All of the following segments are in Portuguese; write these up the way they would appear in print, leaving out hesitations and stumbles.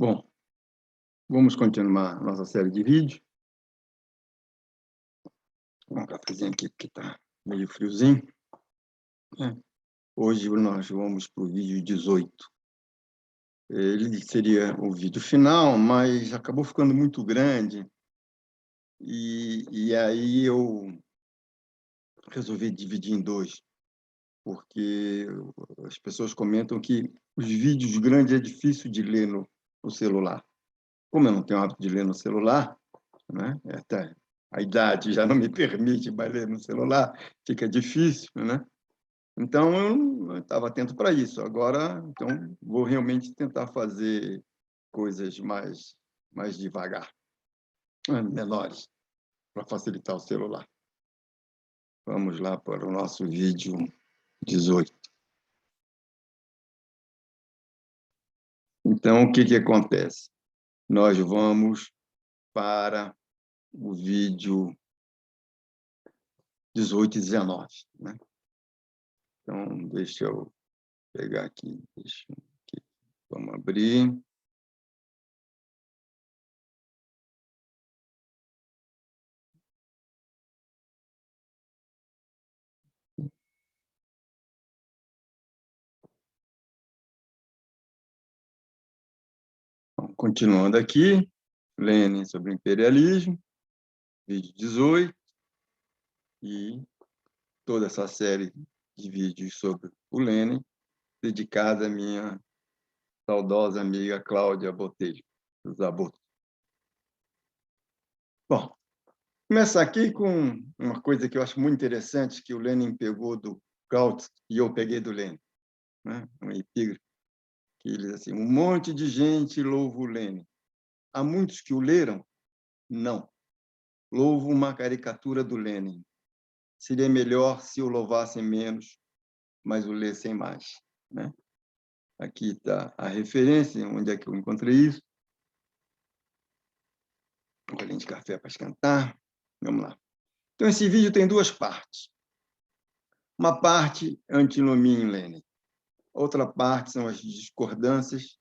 Bom, vamos continuar nossa série de vídeos. Um cafezinho aqui, porque está meio friozinho. Hoje nós vamos para o vídeo 18. Ele seria o vídeo final, mas acabou ficando muito grande. E aí eu resolvi dividir em dois, porque as pessoas comentam que os vídeos grandes é difícil de ler no celular. Como eu não tenho hábito de ler no celular, né? Até a idade já não me permite mais ler no celular, fica difícil, né? Então, eu estava atento para isso. Agora, então, vou realmente tentar fazer coisas mais devagar, menores, para facilitar o celular. Vamos lá para o nosso vídeo 18. Então, o que acontece? Nós vamos para o vídeo 18 e 19, né? Então, deixa eu pegar aqui. Vamos abrir. Então, continuando aqui, Lenin sobre o imperialismo, vídeo 18, e toda essa série de vídeos sobre o Lenin, dedicada à minha saudosa amiga Cláudia Botelho, do Zaboto. Bom, começar aqui com uma coisa que eu acho muito interessante, que o Lenin pegou do Kautsky e eu peguei do Lenin, né? Um epígrafe que ele diz assim: um monte de gente louva o Lenin. Há muitos que o leram? Não. Louvo uma caricatura do Lenin. Seria melhor se o louvassem menos, mas o lessem mais, né? Aqui está a referência, onde é que eu encontrei isso. Um golinho de café para esquentar. Vamos lá. Então, esse vídeo tem duas partes. Uma parte, antinomia em Lenin. Outra parte são as discordâncias,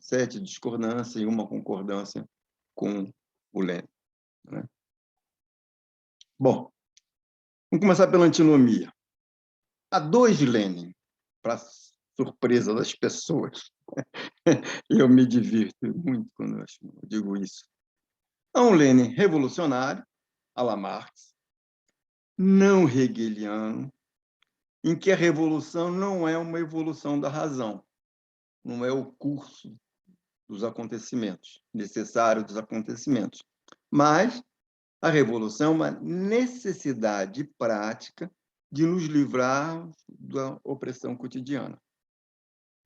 7 discordâncias e uma concordância com o Lenin, né? Bom, vamos começar pela antinomia. Há dois Lenin, para surpresa das pessoas. Eu me divirto muito quando eu digo isso. Há um Lenin revolucionário, à la Marx, não hegeliano, em que a revolução não é uma evolução da razão, não é o curso dos acontecimentos, necessário dos acontecimentos, mas a revolução é uma necessidade prática de nos livrar da opressão cotidiana.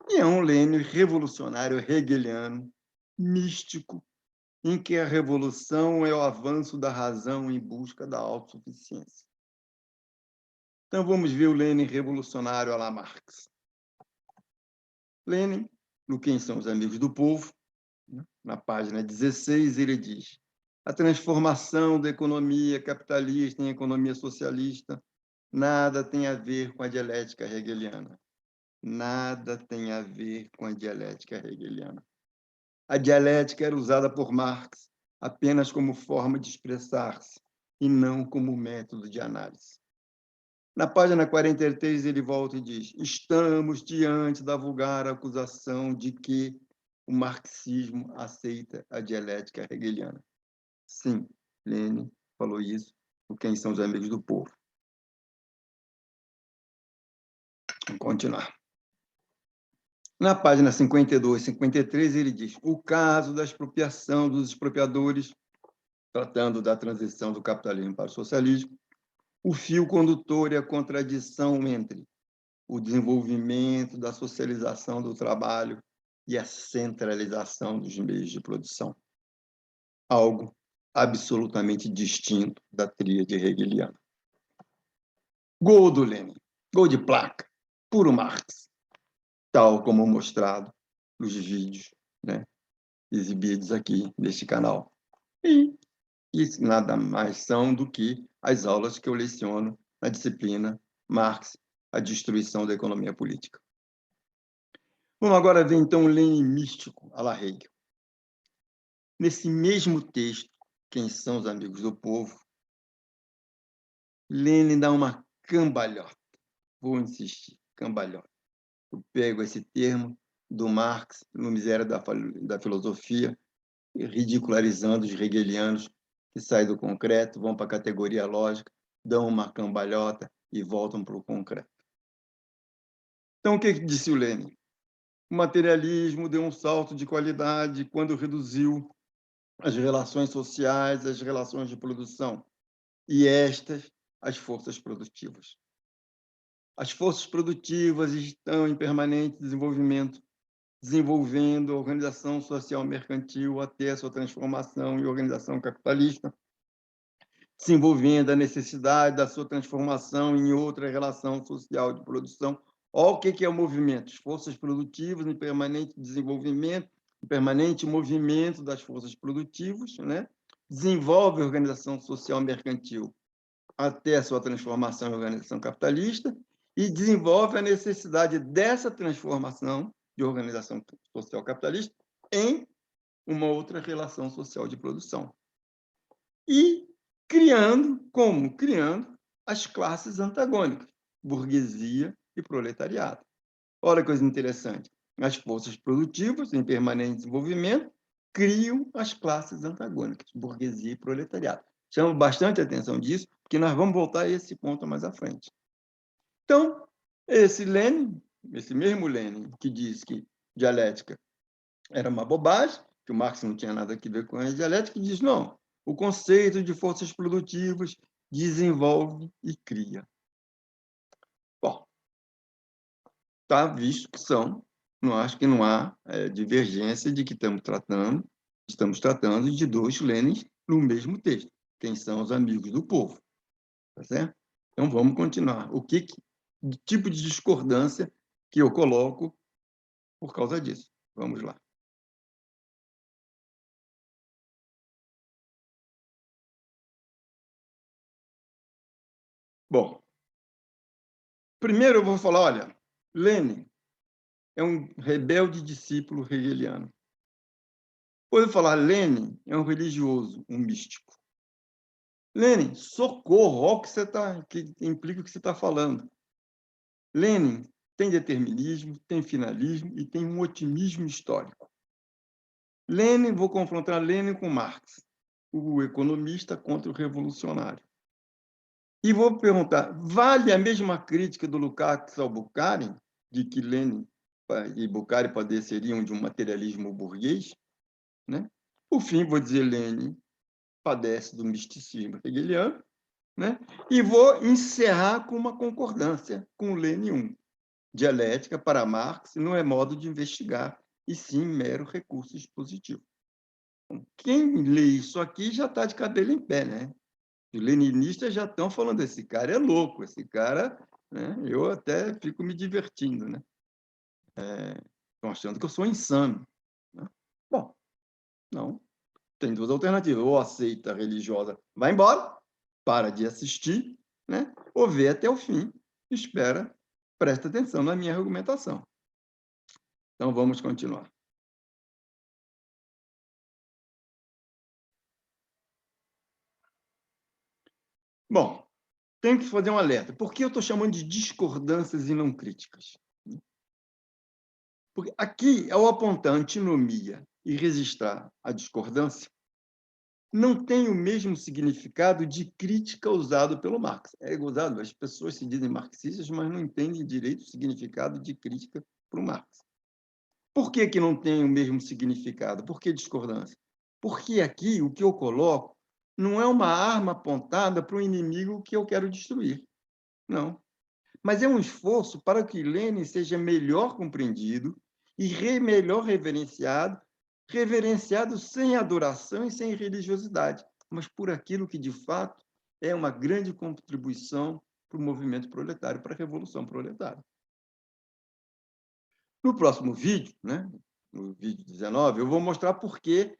E é um Lenin revolucionário hegeliano, místico, em que a revolução é o avanço da razão em busca da autossuficiência. Então, vamos ver o Lenin revolucionário à la Marx. Lenin, no Quem são os Amigos do Povo, na página 16, ele diz: a transformação da economia capitalista em economia socialista nada tem a ver com a dialética hegeliana. Nada tem a ver com a dialética hegeliana. A dialética era usada por Marx apenas como forma de expressar-se e não como método de análise. Na página 43, ele volta e diz: estamos diante da vulgar acusação de que o marxismo aceita a dialética hegeliana. Sim, Lenin falou isso por Quem são os Amigos do Povo. Vamos continuar. Na página 52 e 53, ele diz: o caso da expropriação dos expropriadores, tratando da transição do capitalismo para o socialismo, o fio condutor e a contradição entre o desenvolvimento da socialização do trabalho e a centralização dos meios de produção. Algo absolutamente distinto da tríade hegeliana. Gol do Lenin, gol de placa, puro Marx, tal como mostrado nos vídeos, né, exibidos aqui neste canal. E isso nada mais são do que as aulas que eu leciono na disciplina Marx, a destruição da economia política. Vamos agora ver, então, o Lenin místico à la Hegel. nesse mesmo texto, Quem são os amigos do povo, Lenin dá uma cambalhota. Vou insistir, cambalhota. Eu pego esse termo do Marx, no Miséria da Filosofia, ridicularizando os hegelianos que saem do concreto, vão para a categoria lógica, dão uma cambalhota e voltam para o concreto. Então, o que disse o Lenin? O materialismo deu um salto de qualidade quando reduziu as relações sociais, as relações de produção, e estas, as forças produtivas. As forças produtivas estão em permanente desenvolvimento, desenvolvendo a organização social mercantil até a sua transformação em organização capitalista, desenvolvendo a necessidade da sua transformação em outra relação social de produção. Olha o que é o movimento: as forças produtivas em permanente desenvolvimento, em permanente movimento das forças produtivas, né? Desenvolve a organização social mercantil até a sua transformação em organização capitalista e desenvolve a necessidade dessa transformação de organização social capitalista em uma outra relação social de produção. E como? Criando as classes antagônicas, burguesia e proletariado. Olha que coisa interessante. As forças produtivas, em permanente desenvolvimento, criam as classes antagônicas, burguesia e proletariado. Chama bastante atenção disso, porque nós vamos voltar a esse ponto mais à frente. Então, esse Lenin, esse mesmo Lenin, que diz que dialética era uma bobagem, que o Marx não tinha nada a ver com a dialética, diz, não, o conceito de forças produtivas desenvolve e cria. Bom, está visto que não acho que não há divergência de que estamos tratando de dois Lenins no mesmo texto. Quem são os amigos do povo? Tá certo? Então, vamos continuar. O que tipo de discordância que eu coloco por causa disso? Vamos lá. Bom, primeiro eu vou falar, olha, Lenin é um rebelde discípulo hegeliano. Depois eu vou falar, Lenin é um religioso, um místico. Lenin, socorro, olha o que você que implica o que você está falando. Lenin tem determinismo, tem finalismo e tem um otimismo histórico. Lenin, vou confrontar Lenin com Marx, o economista contra o revolucionário. E vou perguntar, vale a mesma crítica do Lukács ao Bukharin, de que Lenin e Bukharin padeceriam de um materialismo burguês? Né? Por fim, vou dizer, Lenin padece do misticismo hegeliano, né? E vou encerrar com uma concordância com Lenin 1. Dialética, para Marx, não é modo de investigar, e sim mero recurso expositivo. Quem lê isso aqui já está de cabelo em pé, né? Os leninistas já estão falando, esse cara é louco, esse cara, né? Eu até fico me divertindo, né? Estão achando que eu sou insano. Né? Bom, não. Tem duas alternativas. Ou aceita a religiosa, vai embora, para de assistir, né? Ou vê até o fim, espera, presta atenção na minha argumentação. Então, vamos continuar. Bom, tenho que fazer um alerta. Por que eu estou chamando de discordâncias e não críticas? Porque aqui, ao apontar a antinomia e registrar a discordância, não tem o mesmo significado de crítica usado pelo Marx. É usado, as pessoas se dizem marxistas, mas não entendem direito o significado de crítica para o Marx. Por que não tem o mesmo significado? Por que discordância? Porque aqui o que eu coloco não é uma arma apontada para o inimigo que eu quero destruir. Não. Mas é um esforço para que Lenin seja melhor compreendido e melhor reverenciado sem adoração e sem religiosidade, mas por aquilo que, de fato, é uma grande contribuição para o movimento proletário, para a Revolução Proletária. No próximo vídeo, né, no vídeo 19, eu vou mostrar por que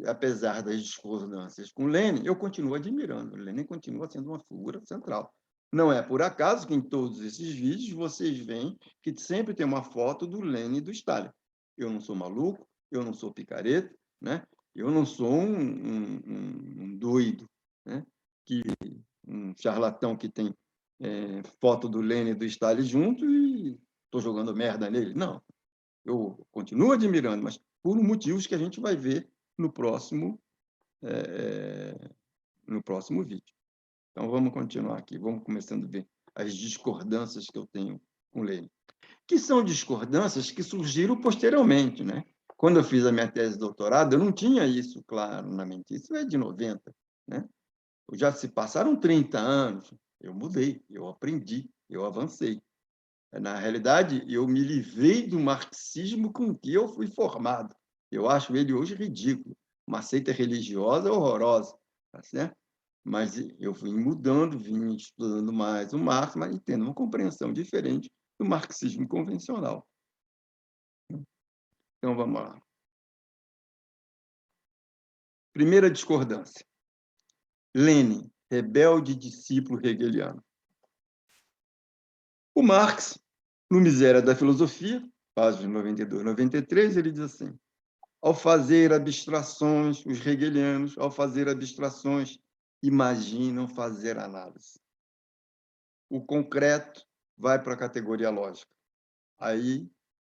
apesar das discordâncias com Lenin, eu continuo admirando. Lenin continua sendo uma figura central. Não é por acaso que em todos esses vídeos vocês veem que sempre tem uma foto do Lenin e do Stalin. Eu não sou maluco, eu não sou picareta, né? Eu não sou um doido, né? Um charlatão que tem foto do Lenin e do Stalin junto e estou jogando merda nele. Não, eu continuo admirando, mas por motivos que a gente vai ver no próximo vídeo. Então, vamos continuar aqui. Vamos começando a ver as discordâncias que eu tenho com Lenin, que são discordâncias que surgiram posteriormente, né? Quando eu fiz a minha tese de doutorado, eu não tinha isso claro na mente. Isso é de 90, né? Já se passaram 30 anos, eu mudei, eu aprendi, eu avancei. Na realidade, eu me livrei do marxismo com que eu fui formado. Eu acho ele hoje ridículo, uma seita religiosa horrorosa, tá certo? Mas eu vim mudando, vim estudando mais o Marx, mas tendo uma compreensão diferente do marxismo convencional. Então, vamos lá. Primeira discordância. Lenin, rebelde discípulo hegeliano. O Marx, no Miséria da Filosofia, páginas 92 e 93, ele diz assim: ao fazer abstrações, os hegelianos, ao fazer abstrações, imaginam fazer análise. O concreto vai para a categoria lógica. Aí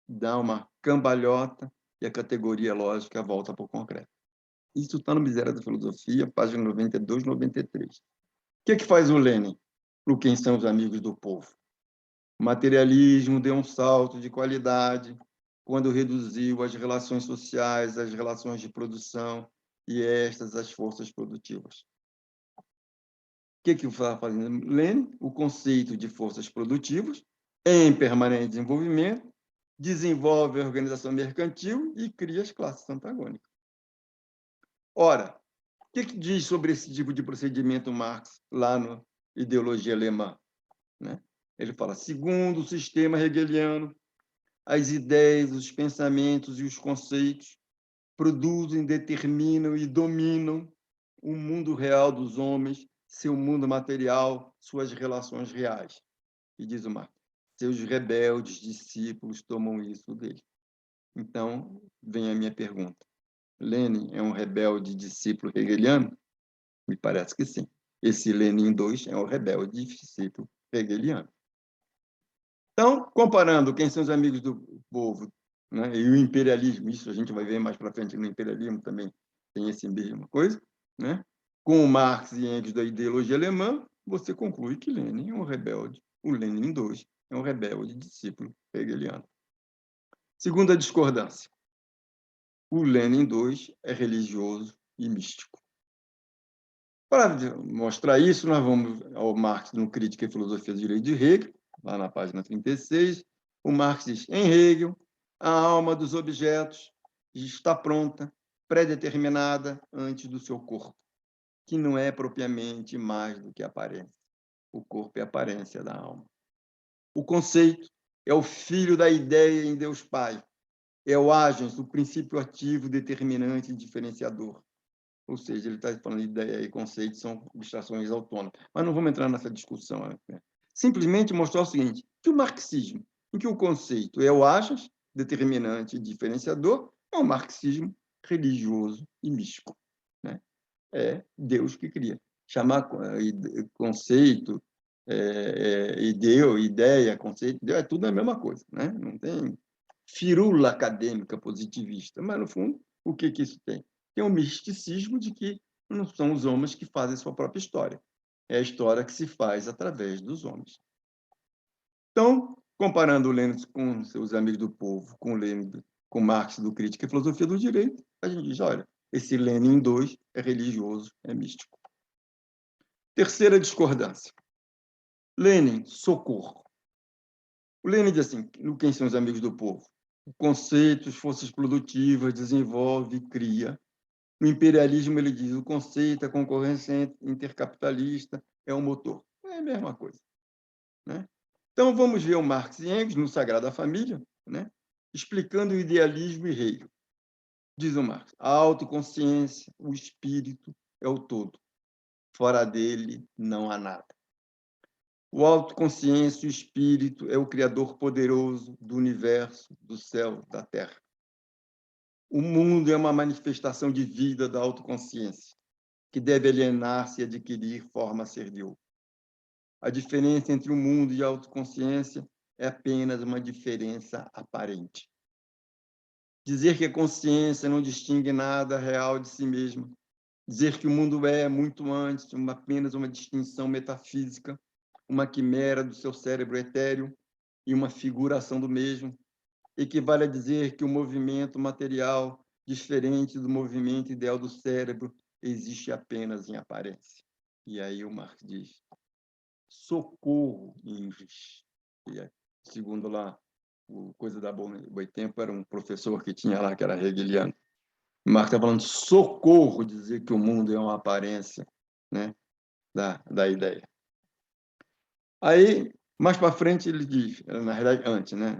dá uma cambalhota e a categoria lógica volta para o concreto. Isso está no Miséria da Filosofia, página 92 e 93. O que faz o Lenin? No Quem São os Amigos do Povo? O materialismo deu um salto de qualidade quando reduziu as relações sociais, as relações de produção e estas as forças produtivas. O que está fazendo Lenin? O conceito de forças produtivas em permanente desenvolvimento, desenvolve a organização mercantil e cria as classes antagônicas. Ora, o que diz sobre esse tipo de procedimento Marx lá no Ideologia Alemã? Né? Ele fala, segundo o sistema hegeliano, as ideias, os pensamentos e os conceitos produzem, determinam e dominam o mundo real dos homens, seu mundo material, suas relações reais. E diz o Marx, seus rebeldes discípulos tomam isso dele. Então, vem a minha pergunta. Lenin é um rebelde discípulo hegeliano? Me parece que sim. Esse Lenin II é um rebelde discípulo hegeliano. Então, comparando quem são os amigos do povo, né, e o imperialismo, isso a gente vai ver mais para frente no imperialismo também tem essa mesma coisa, né? Com o Marx e Engels da ideologia alemã, você conclui que Lenin é um rebelde, o Lenin II é um rebelde discípulo hegeliano. Segunda discordância. O Lenin II é religioso e místico. Para mostrar isso, nós vamos ao Marx no Crítica e Filosofia do Direito de Hegel, lá na página 36. O Marx diz, em Hegel, a alma dos objetos está pronta, pré-determinada antes do seu corpo, que não é propriamente mais do que aparência. O corpo é a aparência da alma. O conceito é o filho da ideia em Deus Pai. É o agens, o princípio ativo, determinante e diferenciador. Ou seja, ele está falando de ideia e conceito, são abstrações autônomas. Mas não vamos entrar nessa discussão. Né? Simplesmente mostrar o seguinte, que o marxismo, em que o conceito é o agens, determinante e diferenciador, é um marxismo religioso e místico. Né? É Deus que cria. Chamar conceito, ideia, conceito, é tudo a mesma coisa. Né? Não tem firula acadêmica positivista, mas, no fundo, o que isso tem? Tem um misticismo de que não são os homens que fazem sua própria história. É a história que se faz através dos homens. Então, comparando o Lenin com seus amigos do povo, com o Lenin, com Marx do Crítica e Filosofia do Direito, a gente diz, olha, esse Lenin II é religioso, é místico. Terceira discordância. Lenin, socorro. O Lenin diz assim, no Quem são os amigos do povo? Conceitos, forças produtivas, desenvolve, cria. No imperialismo, ele diz, o conceito, a concorrência intercapitalista é o motor. É a mesma coisa. Né? Então, vamos ver o Marx e Engels no Sagrada Família, né? Explicando o idealismo e Hegel. Diz o Marx, a autoconsciência, o espírito é o todo. Fora dele, não há nada. O autoconsciência, o espírito, é o criador poderoso do universo, do céu, da terra. O mundo é uma manifestação de vida da autoconsciência, que deve alienar-se e adquirir forma a ser de outro. A diferença entre o mundo e a autoconsciência é apenas uma diferença aparente. Dizer que a consciência não distingue nada real de si mesma, dizer que o mundo é, muito antes, apenas uma distinção metafísica, uma quimera do seu cérebro etéreo e uma figuração do mesmo, equivale a dizer que o movimento material, diferente do movimento ideal do cérebro, existe apenas em aparência. E aí o Marx diz: socorro, Ingres. E, segundo lá, o Coisa da Boitempo era um professor que tinha lá, que era hegeliano. Marx está falando socorro, dizer que o mundo é uma aparência, né, da ideia. Aí, mais para frente, ele diz, na verdade, antes, né,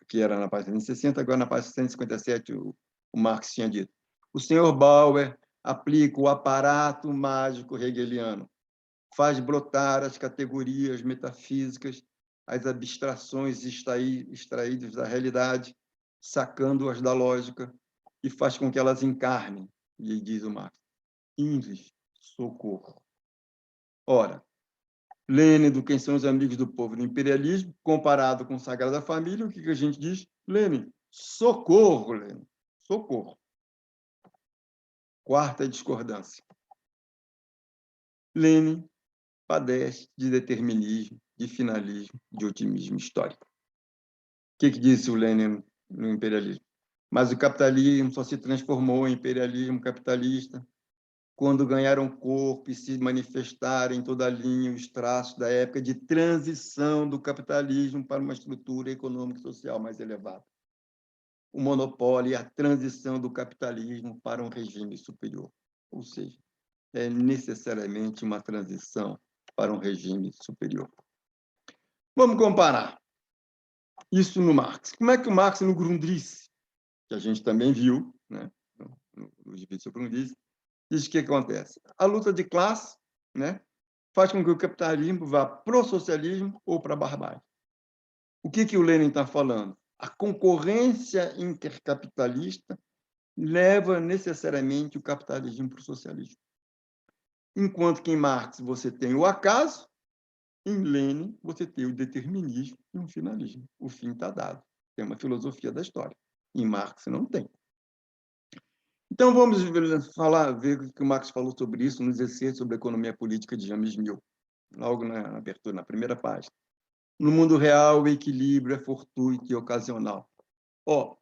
que era na página 160, agora na página 157, o Marx tinha dito: o senhor Bauer aplica o aparato mágico hegeliano, faz brotar as categorias metafísicas, as abstrações extraídas da realidade, sacando-as da lógica, e faz com que elas encarnem, e diz o Marx: Ingres, socorro. Ora, Lênin, do Quem são os amigos do povo do imperialismo, comparado com Sagrada Família, o que a gente diz? Lênin, socorro, Lênin, socorro. Quarta discordância. Lênin padece de determinismo, de finalismo, de otimismo histórico. O que disse o Lênin no imperialismo? Mas o capitalismo só se transformou em imperialismo capitalista quando ganharam corpo e se manifestaram em toda a linha os traços da época de transição do capitalismo para uma estrutura econômica e social mais elevada. O monopólio e a transição do capitalismo para um regime superior. Ou seja, é necessariamente uma transição para um regime superior. Vamos comparar isso no Marx. Como é que o Marx, no Grundrisse, que a gente também viu, né, no vídeos sobre o Grundrisse, diz que acontece? A luta de classe, né, faz com que o capitalismo vá para o socialismo ou para a barbárie. O que o Lenin está falando? A concorrência intercapitalista leva necessariamente o capitalismo para o socialismo. Enquanto que em Marx você tem o acaso, em Lenin você tem o determinismo e um finalismo. O fim está dado. Tem uma filosofia da história. Em Marx não tem. Então, vamos ver o que o Marx falou sobre isso nos excertos sobre a economia política de James Mill, logo na abertura, na primeira página. No mundo real, o equilíbrio é fortuito e ocasional.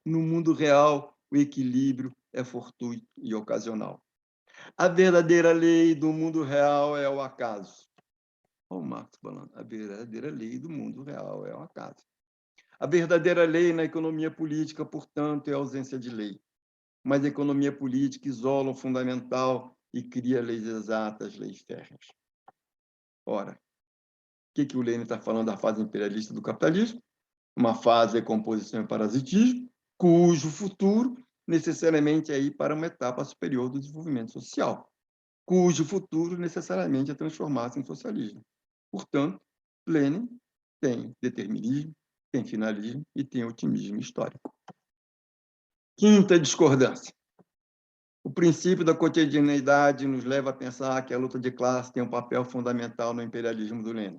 No mundo real, o equilíbrio é fortuito e ocasional. A verdadeira lei do mundo real é o acaso. O Marx falando, a verdadeira lei do mundo real é o acaso. A verdadeira lei na economia política, portanto, é a ausência de lei. Mas a economia política isola o fundamental e cria leis exatas, leis férreas. Ora, o que o Lenin está falando da fase imperialista do capitalismo? Uma fase de composição e parasitismo, cujo futuro necessariamente é ir para uma etapa superior do desenvolvimento social, cujo futuro necessariamente é transformar-se em socialismo. Portanto, Lenin tem determinismo, tem finalismo e tem otimismo histórico. Quinta discordância. O princípio da cotidianeidade nos leva a pensar que a luta de classe tem um papel fundamental no imperialismo do Lenin.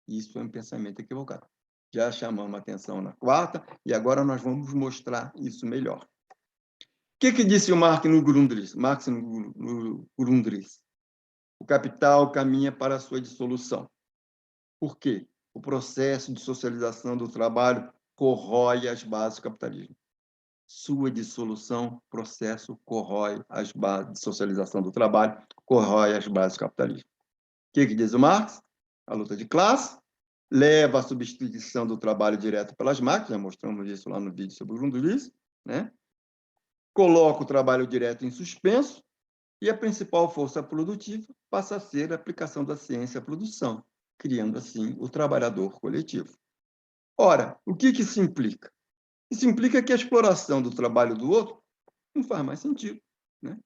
Isso é um pensamento equivocado. Já chamamos a atenção na quarta e agora nós vamos mostrar isso melhor. O que disse o Marx no Grundrisse? O capital caminha para a sua dissolução. Por quê? O processo de socialização do trabalho corrói as bases do capitalismo. Sua dissolução, processo, corrói as bases de socialização do trabalho, corrói as bases do capitalismo. O que diz o Marx? A luta de classe leva à substituição do trabalho direto pelas máquinas, já mostramos isso lá no vídeo sobre o Grundrisse, né? Coloca o trabalho direto em suspenso e a principal força produtiva passa a ser a aplicação da ciência à produção, criando, assim, o trabalhador coletivo. Ora, o que isso implica? Isso implica que a exploração do trabalho do outro não faz mais sentido, né?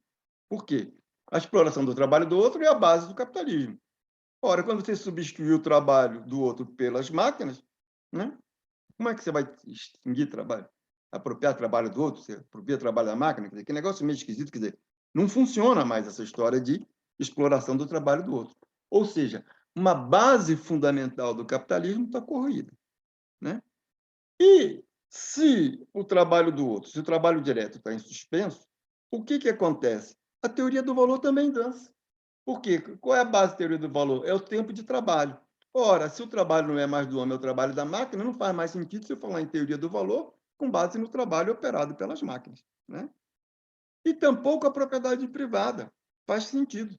Por quê? A exploração do trabalho do outro é a base do capitalismo. Ora, quando você substituir o trabalho do outro pelas máquinas, né? Como é que você vai extinguir trabalho? apropriar trabalho do outro, você apropria trabalho da máquina, quer dizer, que negócio meio esquisito, quer dizer, não funciona mais essa história de exploração do trabalho do outro. Ou seja, uma base fundamental do capitalismo está corroída, né? E se o trabalho do outro, se o trabalho direto está em suspenso, o que acontece? A teoria do valor também dança. Por quê? Qual é a base da teoria do valor? É o tempo de trabalho. Ora, se o trabalho não é mais do homem, é o trabalho da máquina, não faz mais sentido você falar em teoria do valor com base no trabalho operado pelas máquinas, né? E tampouco a propriedade privada faz sentido.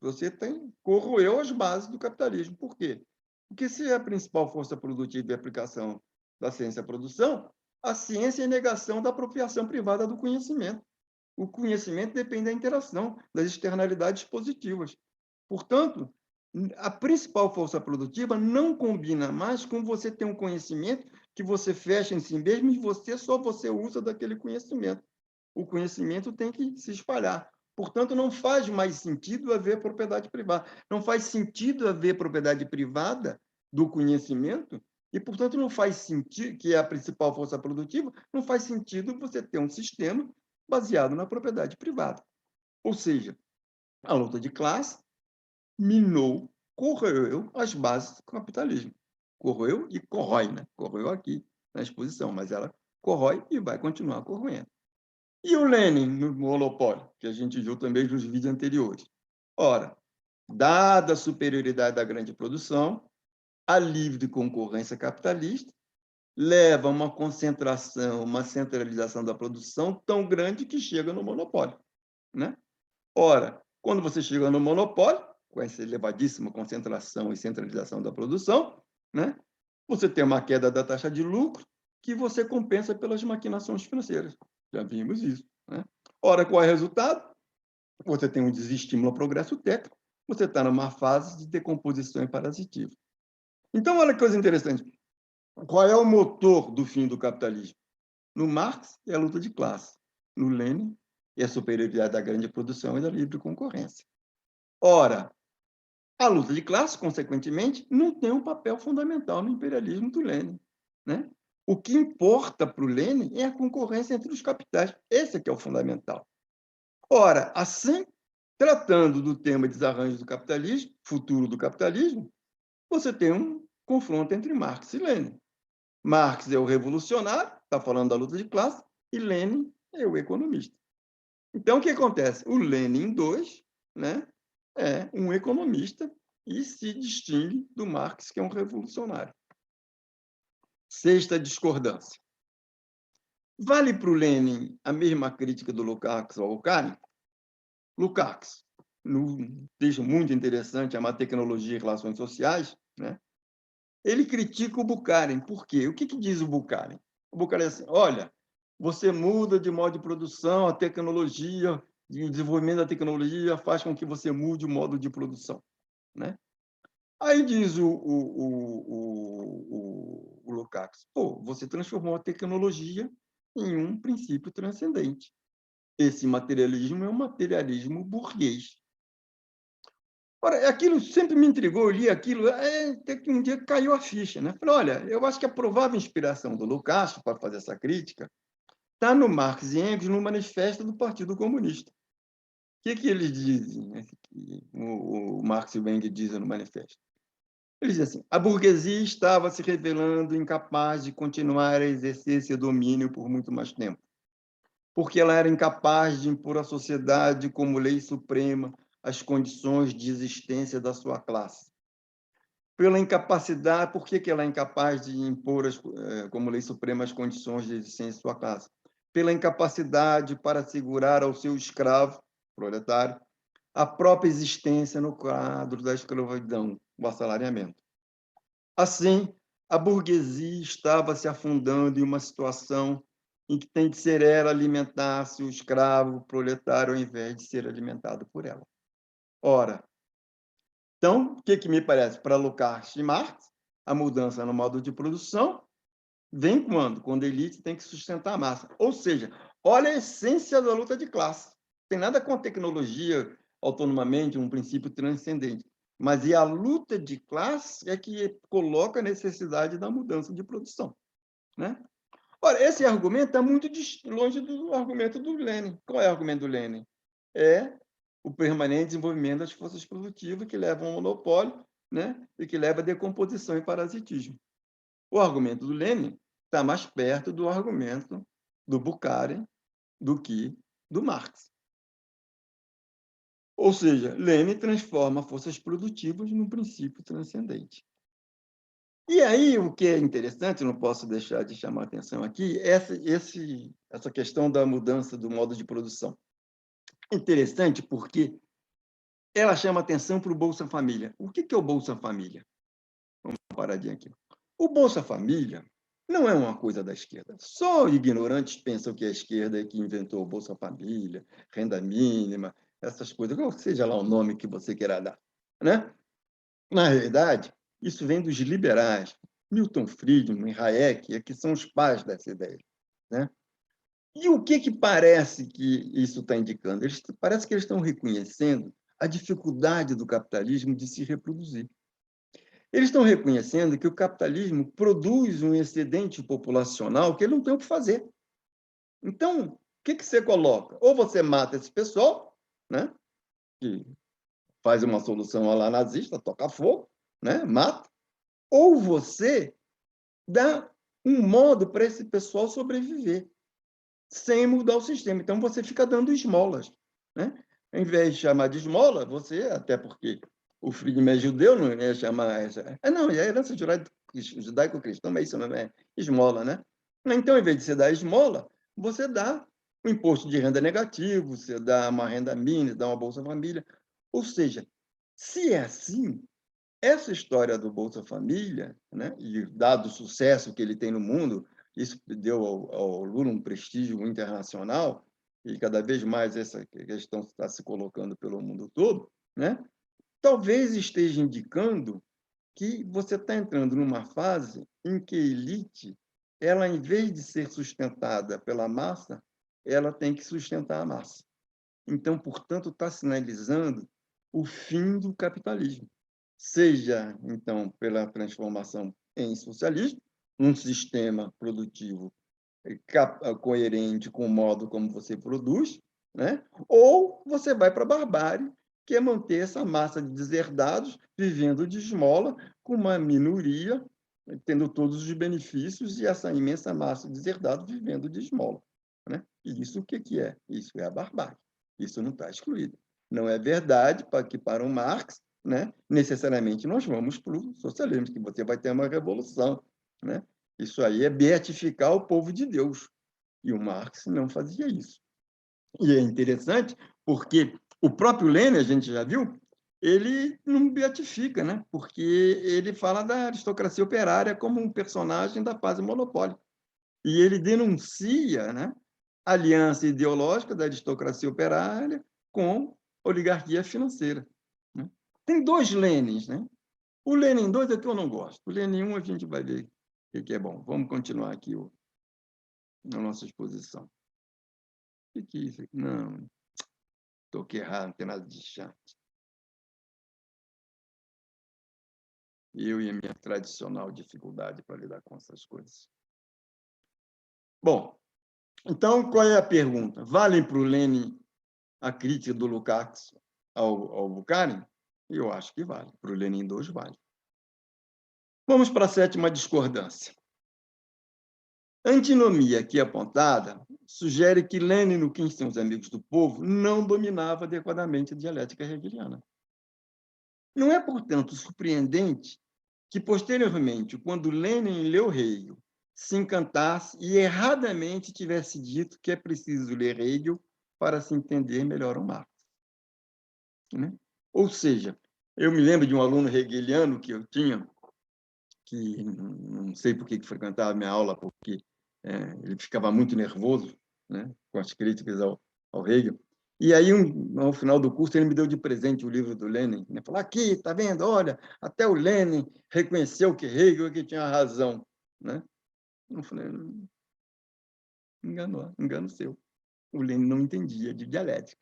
Você corroeu as bases do capitalismo. Por quê? Porque se é a principal força produtiva e aplicação da ciência é a produção, a ciência é negação da apropriação privada do conhecimento. O conhecimento depende da interação, das externalidades positivas. Portanto, a principal força produtiva não combina mais com você ter um conhecimento que você fecha em si mesmo e só você usa daquele conhecimento. O conhecimento tem que se espalhar. Portanto, não faz mais sentido haver propriedade privada. Não faz sentido haver propriedade privada do conhecimento e, portanto, não faz sentido, que é a principal força produtiva, não faz sentido você ter um sistema baseado na propriedade privada. Ou seja, a luta de classe minou, corroeu as bases do capitalismo. Corroeu e corrói, né? Corroeu aqui na exposição, mas ela corrói e vai continuar corroendo. E o Lenin no monopólio, que a gente viu também nos vídeos anteriores. Ora, dada a superioridade da grande produção, a livre concorrência capitalista leva a uma concentração, uma centralização da produção tão grande que chega no monopólio, né? Ora, quando você chega no monopólio, com essa elevadíssima concentração e centralização da produção, né? Você tem uma queda da taxa de lucro que você compensa pelas maquinações financeiras. Já vimos isso, né? Ora, qual é o resultado? Você tem um desestímulo ao progresso técnico, você está numa fase de decomposição e parasitismo. Então, olha que coisa interessante. Qual é o motor do fim do capitalismo? No Marx, é a luta de classe. No Lenin, é a superioridade da grande produção e da livre concorrência. Ora, a luta de classe, consequentemente, não tem um papel fundamental no imperialismo do Lenin, né? O que importa para o Lenin é a concorrência entre os capitais. Esse é que é o fundamental. Ora, assim, tratando do tema desarranjo do capitalismo, futuro do capitalismo, você tem um confronto entre Marx e Lenin. Marx é o revolucionário, está falando da luta de classe, e Lenin é o economista. Então, o que acontece? O Lenin II, né, é um economista e se distingue do Marx, que é um revolucionário. Sexta discordância. Vale para o Lenin a mesma crítica do Lukács ao Bukharin? Lukács, no texto muito interessante, Uma Tecnologia e Relações Sociais, né, ele critica o Bukharin. Por quê? O que diz o Bukharin? O Bukharin é assim, olha, você muda de modo de produção, a tecnologia, o desenvolvimento da tecnologia faz com que você mude o modo de produção, né? Aí diz o Lukács, pô, você transformou a tecnologia em um princípio transcendente. Esse materialismo é um materialismo burguês. Ora, aquilo sempre me intrigou, eu li aquilo, até que um dia caiu a ficha, né? Falei, olha, eu acho que a provável inspiração do Lukács para fazer essa crítica está no Marx e Engels, no Manifesto do Partido Comunista. O que eles dizem, né? O Marx e o Engels dizem no Manifesto? Eles dizem assim, a burguesia estava se revelando incapaz de continuar a exercer seu domínio por muito mais tempo, porque ela era incapaz de impor à sociedade como lei suprema as condições de existência da sua classe. Pela incapacidade, por que ela é incapaz de impor como lei suprema as condições de existência da sua classe? Pela incapacidade para assegurar ao seu escravo, proletário, a própria existência no quadro da escravidão, o assalariamento. Assim, a burguesia estava se afundando em uma situação em que tem de ser ela alimentar-se o escravo proletário ao invés de ser alimentado por ela. Ora, então, o que me parece? Para Lukács e Marx, a mudança no modo de produção vem quando? Quando a elite tem que sustentar a massa. Ou seja, olha a essência da luta de classe. Não tem nada com a tecnologia autonomamente, um princípio transcendente. Mas a luta de classe é que coloca a necessidade da mudança de produção, né? Ora, esse argumento está muito longe do argumento do Lenin. Qual é o argumento do Lenin? É o permanente desenvolvimento das forças produtivas que levam ao monopólio, né? E que leva à decomposição e parasitismo. O argumento do Lenin está mais perto do argumento do Bukharin do que do Marx. Ou seja, Lenin transforma forças produtivas num princípio transcendente. E aí, o que é interessante, não posso deixar de chamar a atenção aqui, essa questão da mudança do modo de produção. Interessante porque ela chama atenção para o Bolsa Família. O que é o Bolsa Família? Vamos dar uma paradinha aqui. O Bolsa Família não é uma coisa da esquerda. Só ignorantes pensam que a esquerda é que inventou o Bolsa Família, renda mínima, essas coisas, qual seja lá o nome que você queira dar, né? Na realidade, isso vem dos liberais. Milton Friedman, Hayek, que são os pais dessa ideia, né? E o que parece que isso está indicando? Parece que eles estão reconhecendo a dificuldade do capitalismo de se reproduzir. Eles estão reconhecendo que o capitalismo produz um excedente populacional que ele não tem o que fazer. Então, o que você coloca? Ou você mata esse pessoal, né? Que faz uma solução lá nazista, toca fogo, né? Mata. Ou você dá um modo para esse pessoal sobreviver, sem mudar o sistema. Então, você fica dando esmolas, né? Em vez de chamar de esmola, você, até porque o Friedman é judeu, não ia chamar... não, é herança judaico-cristã, mas isso não é esmola, né? Então, em vez de você dar esmola, você dá um imposto de renda negativo, você dá uma renda mínima, dá uma Bolsa Família. Ou seja, se é assim, essa história do Bolsa Família, né, e dado o sucesso que ele tem no mundo, isso deu ao Lula um prestígio internacional, e cada vez mais essa questão está se colocando pelo mundo todo, né? Talvez esteja indicando que você está entrando numa fase em que a elite, ela, em vez de ser sustentada pela massa, ela tem que sustentar a massa. Então, portanto, está sinalizando o fim do capitalismo, seja, então, pela transformação em socialismo, um sistema produtivo coerente com o modo como você produz, né? Ou você vai para a barbárie, que é manter essa massa de deserdados vivendo de esmola, com uma minoria tendo todos os benefícios e essa imensa massa de deserdados vivendo de esmola, né? E isso o que é? Isso é a barbárie. Isso não está excluído. Não é verdade que para o Marx, né, necessariamente nós vamos para o socialismo, que você vai ter uma revolução, né? Isso aí é beatificar o povo de Deus. E o Marx não fazia isso. E é interessante porque o próprio Lenin, a gente já viu, ele não beatifica, né? Porque ele fala da aristocracia operária como um personagem da fase monopólio. E ele denuncia, né, a aliança ideológica da aristocracia operária com a oligarquia financeira, né? Tem dois Lenins, né? O Lenin 2 é que eu não gosto. O Lenin 1 a gente vai ver o que é bom. Vamos continuar aqui na nossa exposição. O que é isso aqui? Não, estou aqui errado, não tem nada de chat. Eu e a minha tradicional dificuldade para lidar com essas coisas. Bom, então, qual é a pergunta? Vale para o Lenin a crítica do Lukács ao Bukharin? Eu acho que vale. Para o Lenin 2, vale. Vamos para a sétima discordância. A antinomia aqui apontada sugere que Lenin, no Quem São os Amigos do Povo, não dominava adequadamente a dialética hegeliana. Não é, portanto, surpreendente que, posteriormente, quando Lenin leu Hegel, se encantasse e erradamente tivesse dito que é preciso ler Hegel para se entender melhor o Marx, né? Ou seja, eu me lembro de um aluno hegeliano que eu tinha, que não sei por que frequentava a minha aula, porque ele ficava muito nervoso, né, com as críticas ao Hegel. E aí, ao final do curso, ele me deu de presente o livro do Lenin, né? Falou, aqui, está vendo? Olha, até o Lenin reconheceu que Hegel é que tinha razão, né? Eu falei, engano seu. O Lenin não entendia de dialética.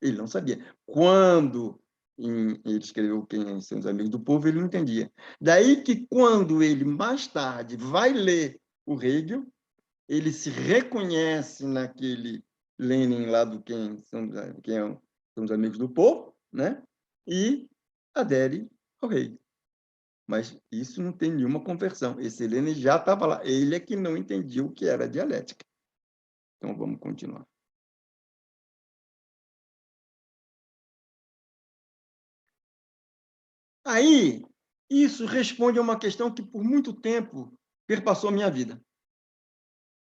Ele não sabia. Quando ele escreveu Quem São os Amigos do Povo, ele não entendia. Daí que, quando ele, mais tarde, vai ler o Hegel, ele se reconhece naquele Lenin lá do quem são os amigos do povo, né? E adere ao Hegel. Mas isso não tem nenhuma conversão. Esse Lenin já estava lá. Ele é que não entendia o que era dialética. Então, vamos continuar. Aí, isso responde a uma questão que, por muito tempo, perpassou a minha vida.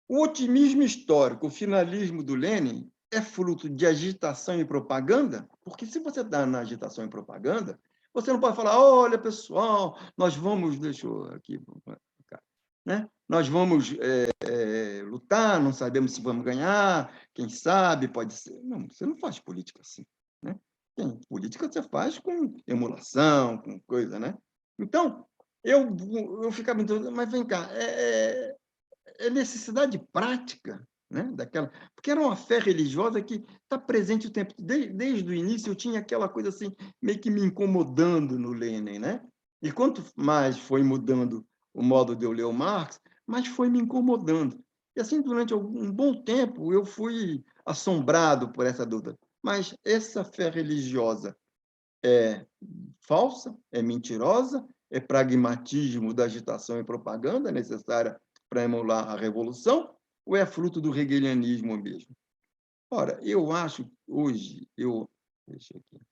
O otimismo histórico, o finalismo do Lenin, é fruto de agitação e propaganda? Porque se você está na agitação e propaganda, você não pode falar, olha, pessoal, nós vamos, deixa eu aqui, né? Nós vamos lutar, não sabemos se vamos ganhar, quem sabe, pode ser. Não, você não faz política assim, né? Política você faz com emulação, com coisa, né? Então, eu ficava em dúvida, mas vem cá, necessidade prática, né? Daquela, porque era uma fé religiosa que está presente o tempo desde o início. Eu tinha aquela coisa assim meio que me incomodando no Lenin, né? E quanto mais foi mudando o modo de eu ler o Marx, mais foi me incomodando. E assim, durante um bom tempo, eu fui assombrado por essa dúvida. Mas essa fé religiosa é falsa, é mentirosa, é pragmatismo da agitação e propaganda necessária para emular a revolução, ou é fruto do hegelianismo mesmo? Ora, eu acho hoje, deixa aqui,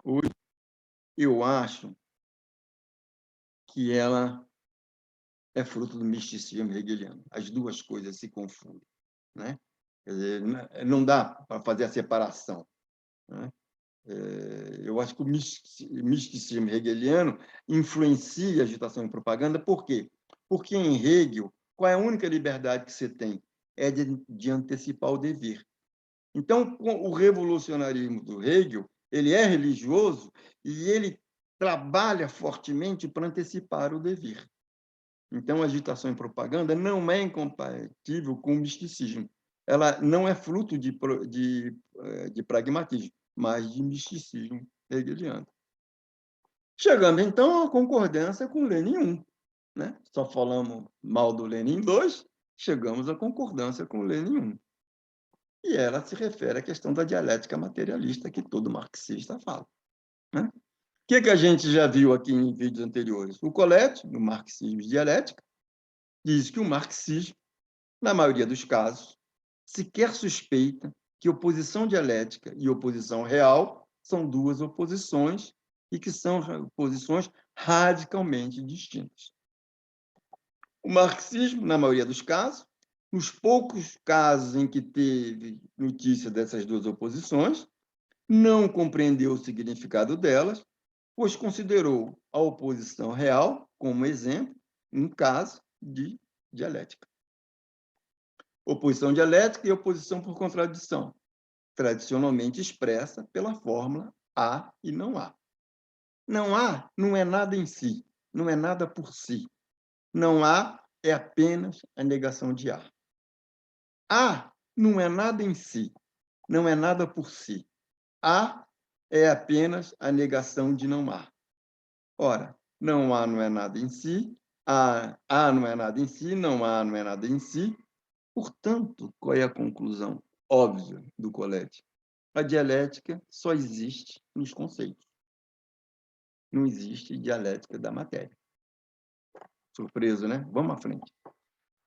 hoje eu acho que ela é fruto do misticismo hegeliano. As duas coisas se confundem, né? Quer dizer, não dá para fazer a separação, né? Eu acho que o misticismo hegeliano influencia a agitação e propaganda. Por quê? Porque em Hegel, qual é a única liberdade que você tem? É de antecipar o dever. Então, o revolucionarismo do Hegel, ele é religioso e ele trabalha fortemente para antecipar o dever. Então, a agitação e propaganda não é incompatível com o misticismo. Ela não é fruto de pragmatismo, mas de misticismo hegeliano. Chegamos, então, à concordância com Lenin 1. Né? Só falamos mal do Lenin 2, chegamos à concordância com Lenin 1. E ela se refere à questão da dialética materialista que todo marxista fala. Né? O que a gente já viu aqui em vídeos anteriores? O Colette, no Marxismo e Dialética, diz que o marxismo, na maioria dos casos, sequer suspeita que oposição dialética e oposição real são duas oposições e que são posições radicalmente distintas. O marxismo, na maioria dos casos, nos poucos casos em que teve notícia dessas duas oposições, não compreendeu o significado delas, pois considerou a oposição real como exemplo, um caso de dialética. Oposição dialética e oposição por contradição, tradicionalmente expressa pela fórmula há e não há. Não há não é nada em si, não é nada por si. Não há é apenas a negação de há. Há não é nada em si, não é nada por si. Há é apenas a negação de não há. Ora, não há não é nada em si, há não é nada em si, não há não é nada em si. Portanto, qual é a conclusão óbvia do Colette? A dialética só existe nos conceitos. Não existe dialética da matéria. Surpreso, né? Vamos à frente.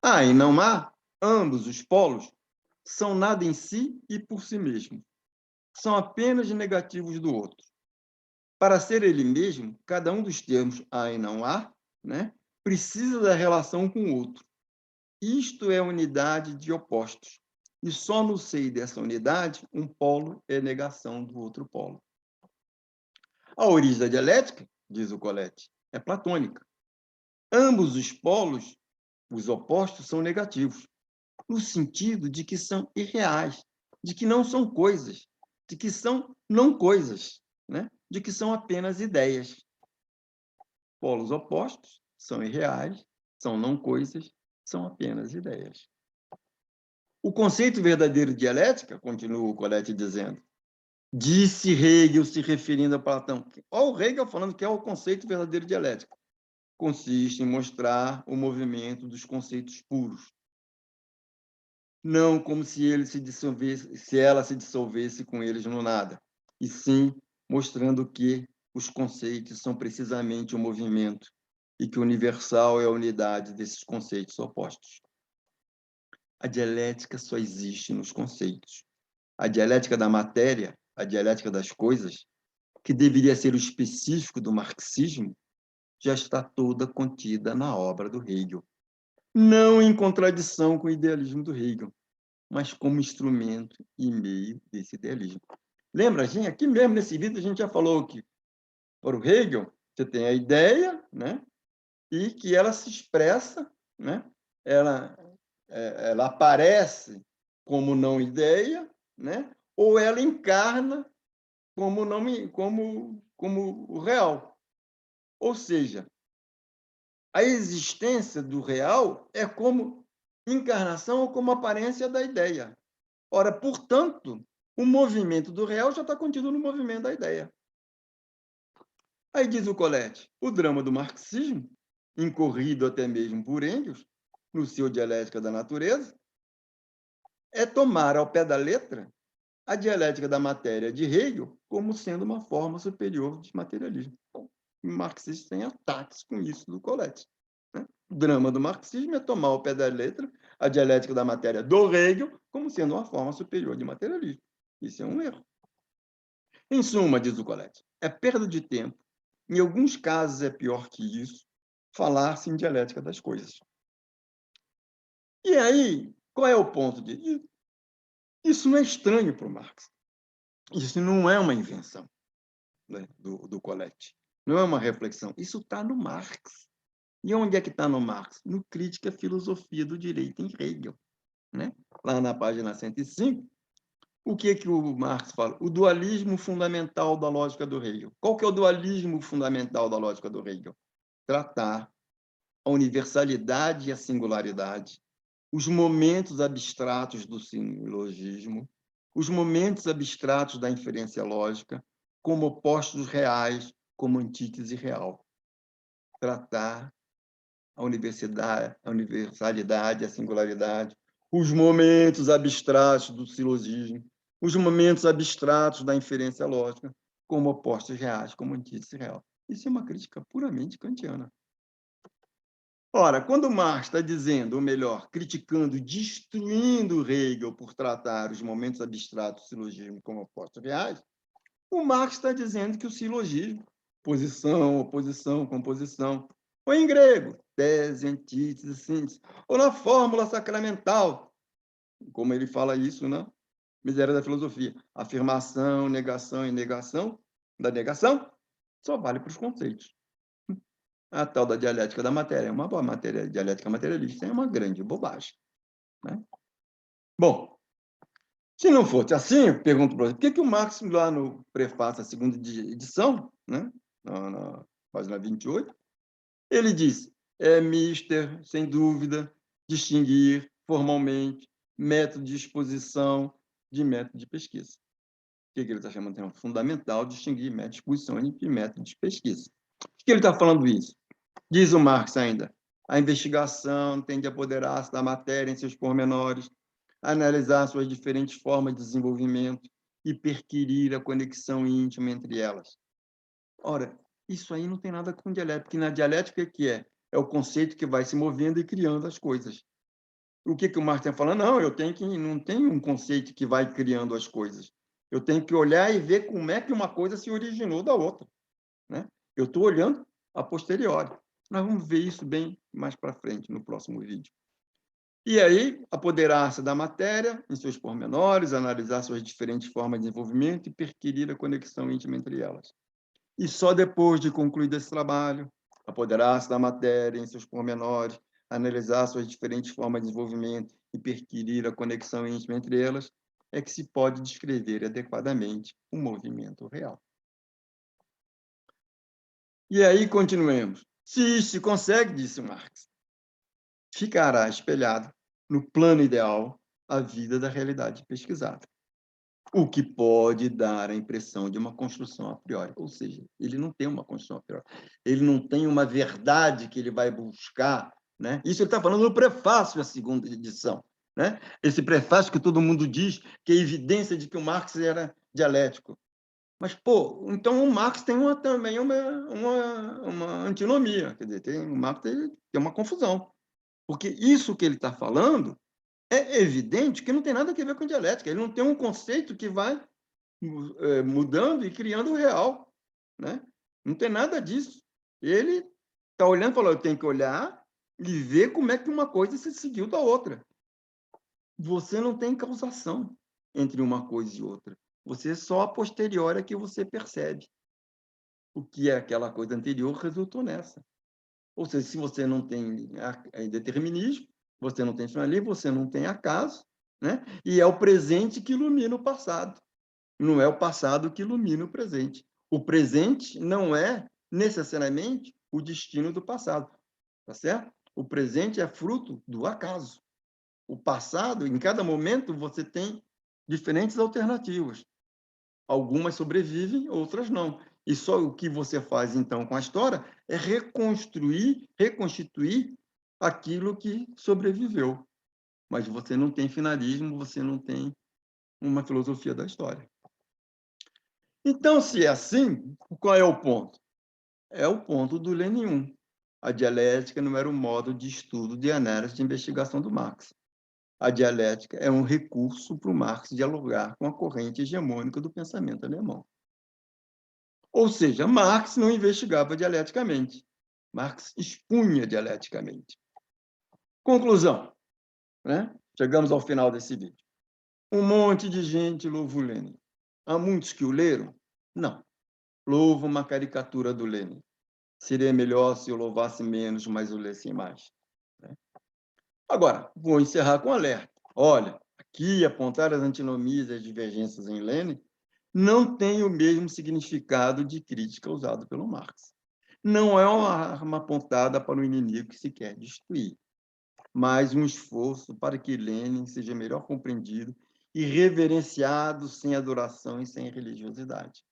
E não há, ambos os polos são nada em si e por si mesmos. São apenas negativos do outro. Para ser ele mesmo, cada um dos termos há e não há, né, precisa da relação com o outro. Isto é unidade de opostos. E só no seio dessa unidade, um polo é negação do outro polo. A origem da dialética, diz o Colette, é platônica. Ambos os polos, os opostos, são negativos, no sentido de que são irreais, de que não são coisas, de que são não coisas, né? De que são apenas ideias. Polos opostos são irreais, são não coisas, são apenas ideias. O conceito verdadeiro de dialética, continua o Colette dizendo, disse Hegel se referindo a Platão. Olha o Hegel falando que é o conceito verdadeiro de dialética. consiste em mostrar o movimento dos conceitos puros, não como se ela se dissolvesse com eles no nada, e sim mostrando que os conceitos são precisamente o movimento e que o universal é a unidade desses conceitos opostos. A dialética só existe nos conceitos. A dialética da matéria, a dialética das coisas, que deveria ser o específico do marxismo, já está toda contida na obra do Hegel. Não em contradição com o idealismo do Hegel, mas como instrumento e meio desse idealismo. Lembra, gente? Aqui mesmo nesse vídeo a gente já falou que, para o Hegel, você tem a ideia, né? E que ela se expressa, né? Ela aparece como não ideia, né? Ou ela encarna como o real. Ou seja, a existência do real é como encarnação ou como aparência da ideia. Ora, portanto, o movimento do real já está contido no movimento da ideia. Aí diz o Colette, o drama do marxismo, incorrido até mesmo por Engels, no seu Dialética da Natureza, é tomar ao pé da letra a dialética da matéria de Hegel como sendo uma forma superior de materialismo. Bom, o marxismo tem ataques com isso do Colette. Né? O drama do marxismo é tomar ao pé da letra a dialética da matéria do Hegel como sendo uma forma superior de materialismo. Isso é um erro. Em suma, diz o Colette, é perda de tempo. Em alguns casos é pior que isso, falar-se em dialética das coisas. E aí, qual é o ponto disso? Isso não é estranho para o Marx. Isso não é uma invenção, né, do Colette. Não é uma reflexão. Isso está no Marx. E onde é que está no Marx? No Crítica à Filosofia do Direito, em Hegel. Né? Lá na página 105, o que o Marx fala? O dualismo fundamental da lógica do Hegel. Qual que é o dualismo fundamental da lógica do Hegel? Tratar a universalidade e a singularidade, os momentos abstratos do silogismo, os momentos abstratos da inferência lógica, como opostos reais, como antítese real. Tratar a universalidade, a singularidade, os momentos abstratos do silogismo, os momentos abstratos da inferência lógica, como opostos reais, como antítese real. Isso é uma crítica puramente kantiana. Ora, quando Marx está dizendo, ou melhor, criticando, destruindo Hegel por tratar os momentos abstratos do silogismo como opostos reais, o Marx está dizendo que o silogismo, posição, oposição, composição, ou em grego, tese, antítese, síntese, ou na fórmula sacramental, como ele fala isso na Miséria da Filosofia, afirmação, negação e negação da negação, só vale para os conceitos. A tal da dialética da matéria é uma matéria, dialética materialista é uma grande bobagem. Né? Bom, se não fosse assim, eu pergunto para você, por que o Marx, lá no prefácio da segunda edição, né, na página 28, ele diz, é mister, sem dúvida, distinguir formalmente método de exposição de método de pesquisa. O que ele está chamando de fundamental distinguir método de exposição e método de pesquisa. Por que ele está falando isso? Diz o Marx ainda, a investigação tende a apoderar-se da matéria em seus pormenores, analisar suas diferentes formas de desenvolvimento e perquirir a conexão íntima entre elas. Ora, isso aí não tem nada com dialética, porque na dialética o que é? É o conceito que vai se movendo e criando as coisas. O que o Marx está falando? Não, não tem um conceito que vai criando as coisas. Eu tenho que olhar e ver como é que uma coisa se originou da outra. Né? Eu estou olhando a posteriori. Nós vamos ver isso bem mais para frente, no próximo vídeo. E aí, apoderar-se da matéria em seus pormenores, analisar suas diferentes formas de desenvolvimento e perquirir a conexão íntima entre elas. E só depois de concluído esse trabalho, apoderar-se da matéria em seus pormenores, analisar suas diferentes formas de desenvolvimento e perquirir a conexão íntima entre elas, é que se pode descrever adequadamente o movimento real. E aí, continuemos. Se isso se consegue, disse Marx, ficará espelhado no plano ideal a vida da realidade pesquisada. o que pode dar a impressão de uma construção a priori. Ou seja, ele não tem uma construção a priori. Ele não tem uma verdade que ele vai buscar, né? Isso ele está falando no prefácio da segunda edição, né? Esse prefácio que todo mundo diz que é evidência de que o Marx era dialético. Mas, pô, então o Marx tem também uma antinomia, quer dizer, o Marx tem uma confusão. Porque isso que ele está falando é evidente que não tem nada a ver com dialética. Ele não tem um conceito que vai mudando e criando o real, né? Não tem nada disso. Ele está olhando e falou, eu tenho que olhar e ver como é que uma coisa se seguiu da outra. Você não tem causação entre uma coisa e outra. Você só a posteriori é que você percebe o que é aquela coisa anterior resultou nessa. Ou seja, se você não tem determinismo, você não tem finalismo, você não tem acaso, né? E é o presente que ilumina o passado. Não é o passado que ilumina o presente. O presente não é necessariamente o destino do passado, tá certo? O presente é fruto do acaso. O passado, em cada momento, você tem diferentes alternativas. Algumas sobrevivem, outras não. E só o que você faz, então, com a história é reconstruir, reconstituir aquilo que sobreviveu. Mas você não tem finalismo, você não tem uma filosofia da história. Então, se é assim, qual é o ponto? É o ponto do Lenin 1. A dialética não era um modo de estudo, de análise, de investigação do Marx. A dialética é um recurso para o Marx dialogar com a corrente hegemônica do pensamento alemão. Ou seja, Marx não investigava dialeticamente. Marx expunha dialeticamente. Conclusão, né? Chegamos ao final desse vídeo. Um monte de gente louva o Lenin. Há muitos que o leram? Não. Louva uma caricatura do Lenin. Seria melhor se eu louvasse menos, mas eu lesse mais. Agora, vou encerrar com um alerta. Olha, aqui apontar as antinomias e as divergências em Lenin não tem o mesmo significado de crítica usado pelo Marx. Não é uma arma apontada para o inimigo que se quer destruir, mas um esforço para que Lenin seja melhor compreendido e reverenciado sem adoração e sem religiosidade,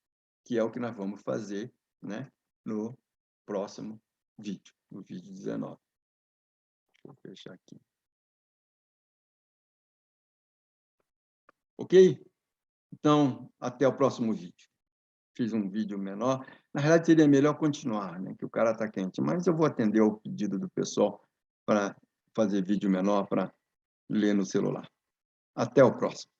que é o que nós vamos fazer, né, no próximo vídeo, no vídeo 19. Vou fechar aqui. Ok? Então, até o próximo vídeo. Fiz um vídeo menor. Na verdade, seria melhor continuar, né? Que o cara está quente. Mas eu vou atender ao pedido do pessoal para fazer vídeo menor para ler no celular. Até o próximo.